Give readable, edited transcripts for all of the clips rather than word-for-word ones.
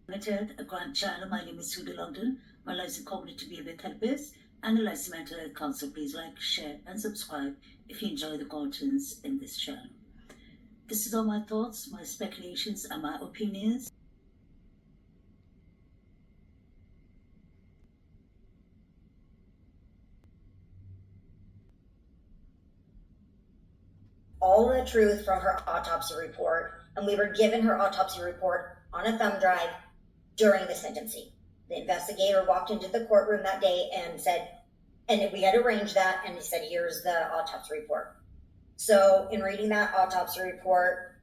Mental Health, a crime channel. My name is Sudha London. I'm a licensed cognitive behavior therapist and a licensed mental health counselor. Please like, share, and subscribe if you enjoy the contents in this channel. This is all my thoughts, my speculations, and my opinions. All the truth from her autopsy report, and we were given her autopsy report on a thumb drive during the sentencing. The investigator walked into the courtroom that day and said, and we had arranged that, and he said, here's the autopsy report. So in reading that autopsy report,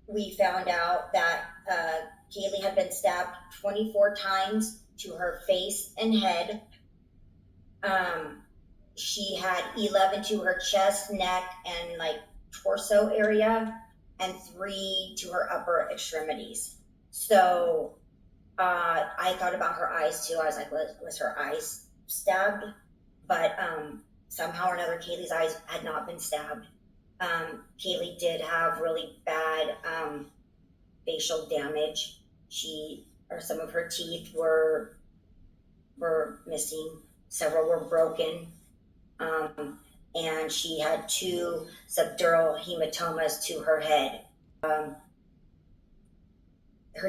we found out that KAYLEE had been stabbed 24 times to her face and head. She had 11 to her chest, neck, and torso area, and 3 to her upper extremities. So I thought about her eyes too. I was like, was her eyes stabbed? But somehow or another, KAYLEE's eyes had not been stabbed. KAYLEE did have really bad facial damage. Some of her teeth were missing. Several were broken. And she had 2 subdural hematomas to her head. Her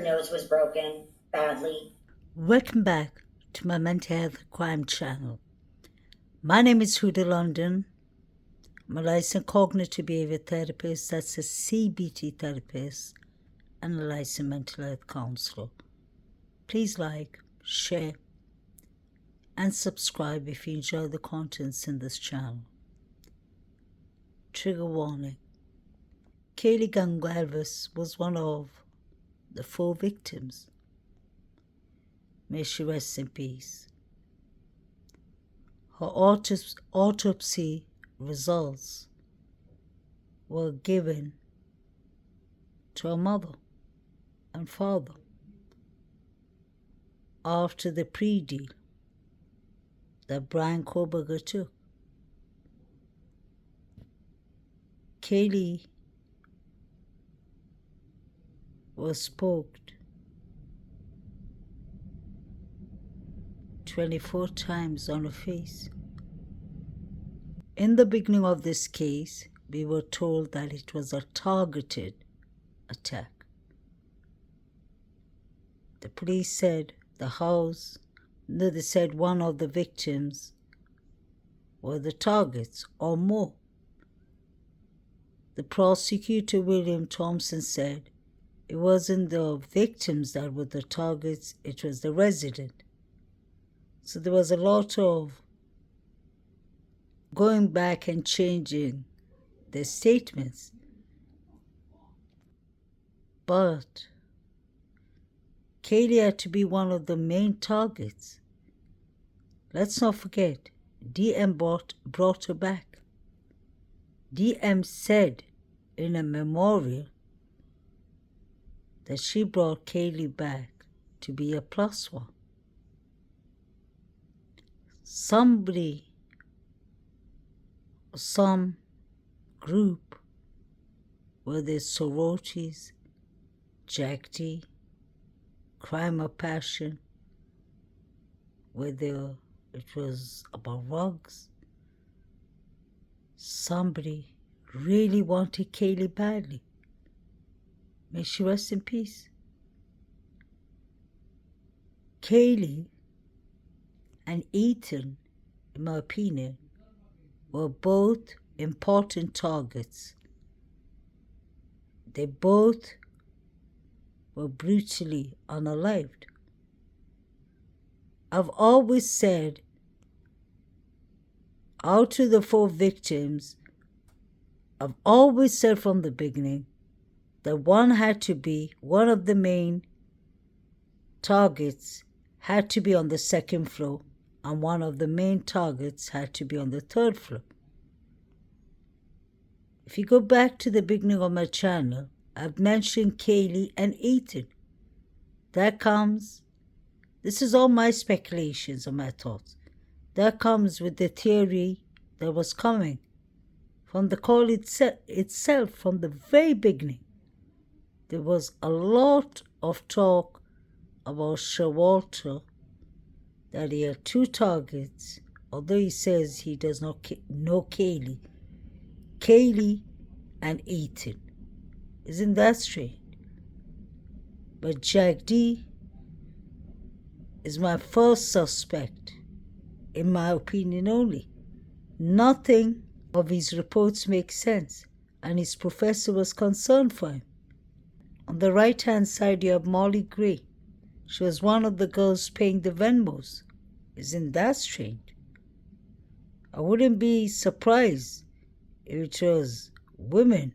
nose was broken badly. Welcome back to my mental health crime channel. My name is Huda London. I'm a licensed cognitive behavior therapist, that's a CBT therapist, and a licensed mental health counselor. Please like, share, and subscribe if you enjoy the contents in this channel. Trigger warning. KAYLEE Gangalvis was one of the 4 victims. May she rest in peace. Her autopsy results were given to her mother and father after the plea deal that Brian Koberger took. KAYLEE was poked 24 times on her face. In the beginning of this case, we were told that it was a targeted attack. The police said they said one of the victims were the targets or more. The prosecutor, William Thompson, said it wasn't the victims that were the targets, it was the resident. So there was a lot of going back and changing their statements. But KAYLEE had to be one of the main targets. Let's not forget, DM brought her back. DM said in a memorial that she brought KAYLEE back to be a plus one. Some group, whether it's SORITIES, JACT, Crime of Passion, whether it was about rugs, somebody really wanted KAYLEE badly. May she rest in peace. KAYLEE and Ethan, in my opinion, were both important targets. They both were brutally unalived. I've always said, out of the 4 victims, I've always said from the beginning that one of the main targets had to be on the 2nd floor, and one of the main targets had to be on the 3rd floor. If you go back to the beginning of my channel, I've mentioned KAYLEE and Ethan. This is all my speculations and my thoughts. That comes with the theory that was coming from the call itself from the very beginning. There was a lot of talk about Showalter that he had 2 targets, although he says he does not know KAYLEE. KAYLEE and Ethan. Isn't that strange? But Jack D is my first suspect, in my opinion only. Nothing of his reports makes sense, and his professor was concerned for him. On the right-hand side, you have Molly Gray. She was one of the girls paying the Venmos. Isn't that strange? I wouldn't be surprised if it was women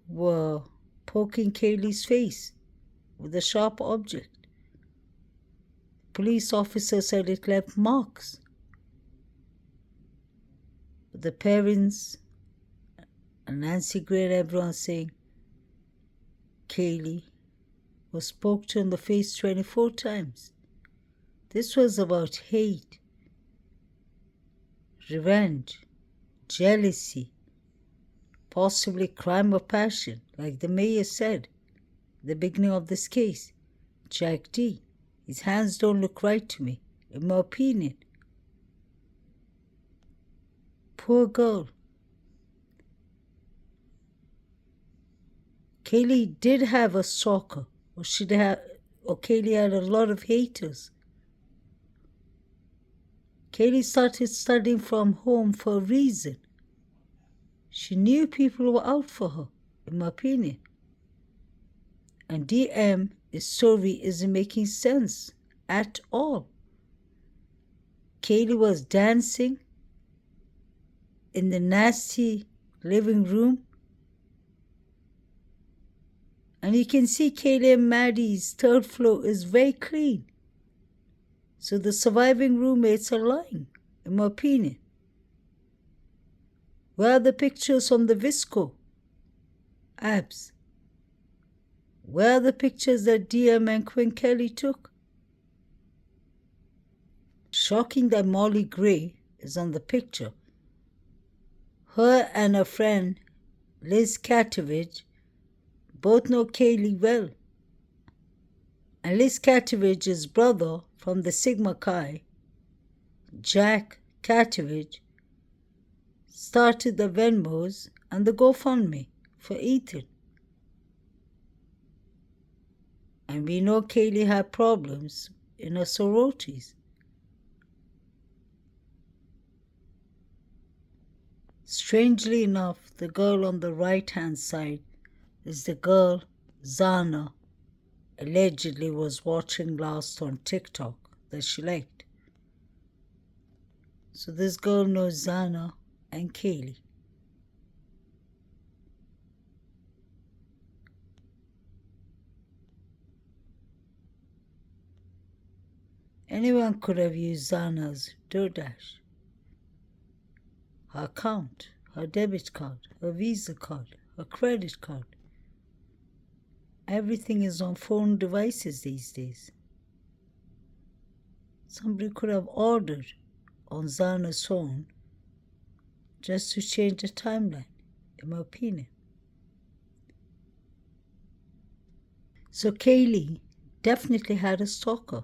who were poking KAYLEE's face with a sharp object. Police officer said it left marks. But the parents and Nancy Gray and everyone saying KAYLEE was poked in the face 24 times. This was about hate, revenge, jealousy, possibly crime of passion, like the mayor said at the beginning of this case. Jack D, his hands don't look right to me, in my opinion. Poor girl. KAYLEE did have a stalker, or KAYLEE had a lot of haters. KAYLEE started studying from home for a reason. She knew people were out for her, in my opinion. And DM's story isn't making sense at all. KAYLEE was dancing in the nasty living room. And you can see KAYLEE and Maddie's 3rd floor is very clean. So the surviving roommates are lying, in my opinion. Where are the pictures from the Visco abs? Where are the pictures that DM and Quinn Kelly took? Shocking that Molly Gray is on the picture. Her and her friend Liz Katovich both know KAYLEE well. And Liz Katovich's brother from the Sigma Chi, Jack Katovich, started the Venmos and the GoFundMe for Ethan. And we know KAYLEE had problems in her sororities. Strangely enough, the girl on the right-hand side is the girl Zana allegedly was watching last on TikTok that she liked. So this girl knows Zana and KAYLEE. Anyone could have used Zana's DoorDash, her account, her debit card, her Visa card, her credit card. Everything is on phone devices these days. Somebody could have ordered on Zana's phone just to change the timeline, in my opinion. So KAYLEE definitely had a stalker.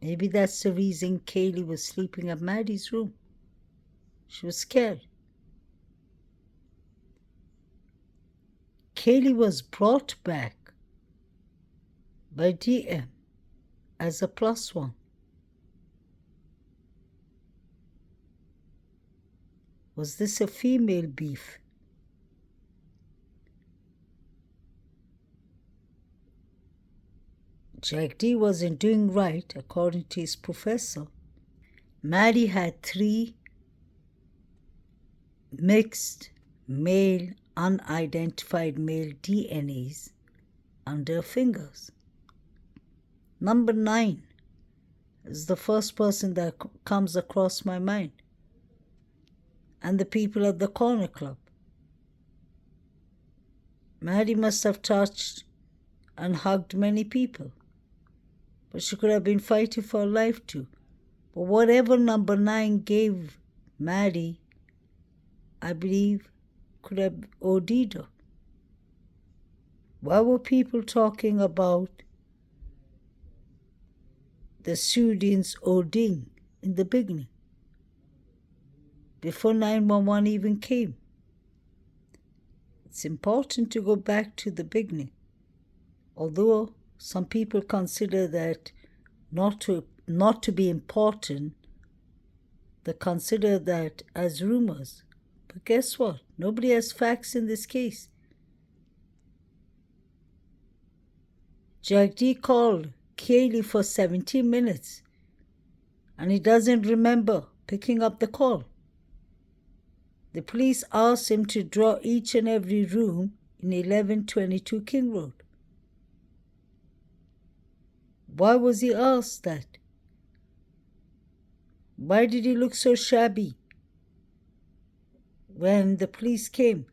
Maybe that's the reason KAYLEE was sleeping at Maddie's room. She was scared. KAYLEE was brought back by DM as a +1. Was this a female beef? Jack D wasn't doing right, according to his professor. Maddie had 3 mixed male, unidentified male DNAs under her fingers. Number 9 is the first person that comes across my mind. And the people at the corner club. Maddie must have touched and hugged many people. But she could have been fighting for her life too. But whatever number 9 gave Maddie, I believe, could have OD'd her. Why were people talking about the students ODing in the beginning, before 911 even came? It's important to go back to the beginning. Although some people consider that not to be important, they consider that as rumors. But guess what? Nobody has facts in this case. Jack D called KAYLEE for 17 minutes and he doesn't remember picking up the call. The police asked him to draw each and every room in 1122 King Road. Why was he asked that? Why did he look so shabby when the police came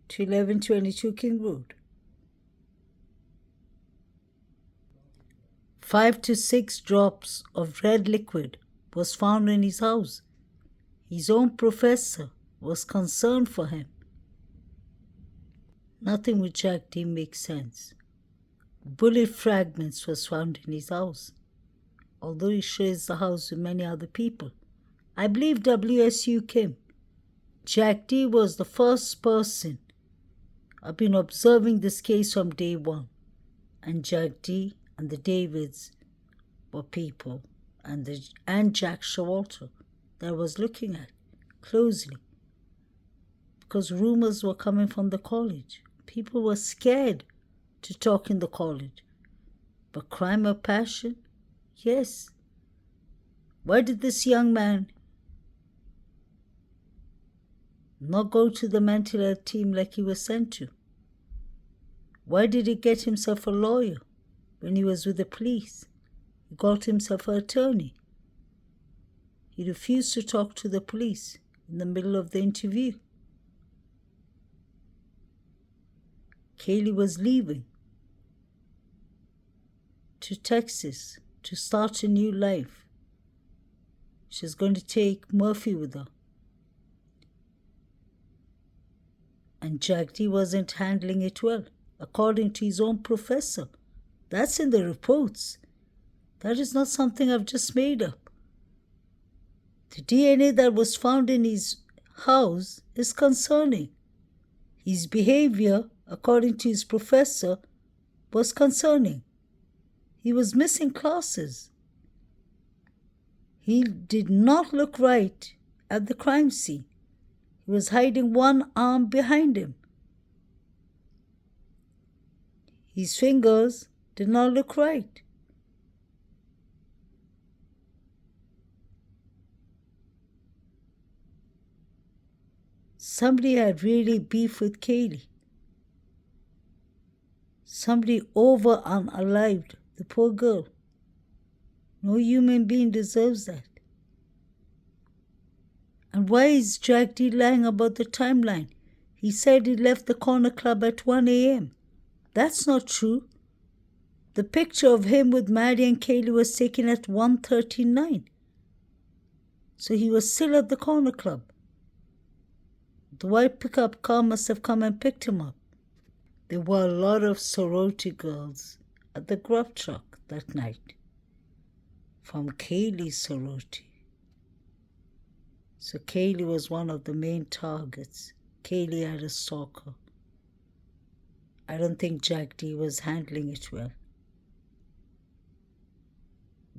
to 1122 King Road? 5 to 6 drops of red liquid was found in his house. His own professor was concerned for him. Nothing with Jack D makes sense. Bullet fragments was found in his house, although he shares the house with many other people. I believe WSU came. Jack D was the first person. I've been observing this case from day one, and Jack D and the Davids were people, and Jack Showalter that I was looking at closely, because rumors were coming from the college. People were scared to talk in the college. But crime of passion? Yes. Why did this young man not go to the mental health team like he was sent to? Why did he get himself a lawyer when he was with the police? He got himself an attorney. He refused to talk to the police in the middle of the interview. KAYLEE was leaving to Texas to start a new life. She's going to take Murphy with her. And Jack D wasn't handling it well, according to his own professor. That's in the reports. That is not something I've just made up. The DNA that was found in his house is concerning. His behavior, according to his professor, was concerning. He was missing classes. He did not look right at the crime scene. He was hiding one arm behind him. His fingers did not look right. Somebody had really beef with KAYLEE. Somebody over unalived the poor girl. No human being deserves that. And why is Jack D lying about the timeline? He said he left the corner club at 1 a.m. That's not true. The picture of him with Maddie and KAYLEE was taken at 1:39. So he was still at the corner club. The white pickup car must have come and picked him up. There were a lot of sorority girls at the grub truck that night from KAYLEE's sorority. So KAYLEE was one of the main targets. KAYLEE had a stalker. I don't think Jack D was handling it well.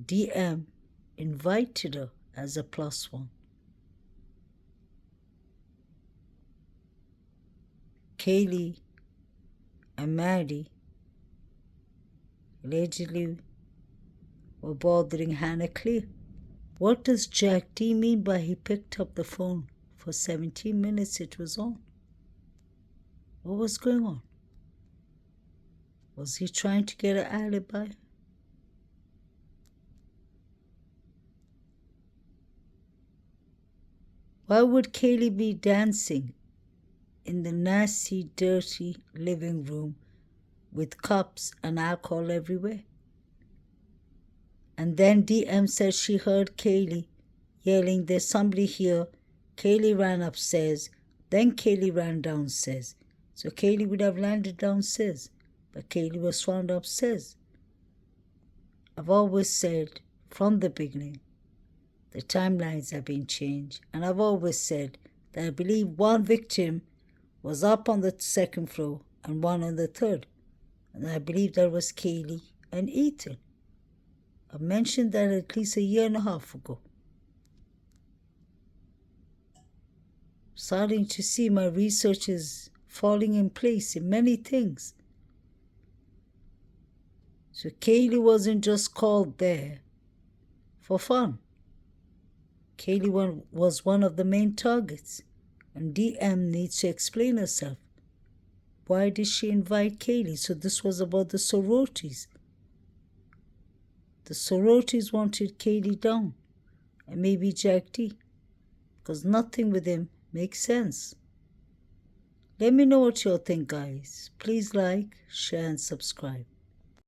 DM invited her as a +1. KAYLEE and Maddie allegedly were bothering Hannah Clear. What does Jack D mean by he picked up the phone for 17 minutes it was on? What was going on? Was he trying to get an alibi? Why would KAYLEE be dancing in the nasty, dirty living room with cups and alcohol everywhere? And then DM said she heard KAYLEE yelling, "There's somebody here." KAYLEE ran upstairs. Then KAYLEE ran downstairs. So KAYLEE would have landed downstairs, but KAYLEE was found upstairs. I've always said from the beginning, the timelines have been changed, and I've always said that I believe one victim was up on the second floor and one on the third, and I believe that was KAYLEE and Ethan. I mentioned that at least a year and a half ago. Starting to see my research is falling in place in many things. So KAYLEE wasn't just called there for fun. KAYLEE was one of the main targets, and DM needs to explain herself. Why did she invite KAYLEE? So this was about the sororities. The sororities wanted KAYLEE down, and maybe Jack D, because nothing with him makes sense. Let me know what you all think, guys. Please like, share, and subscribe.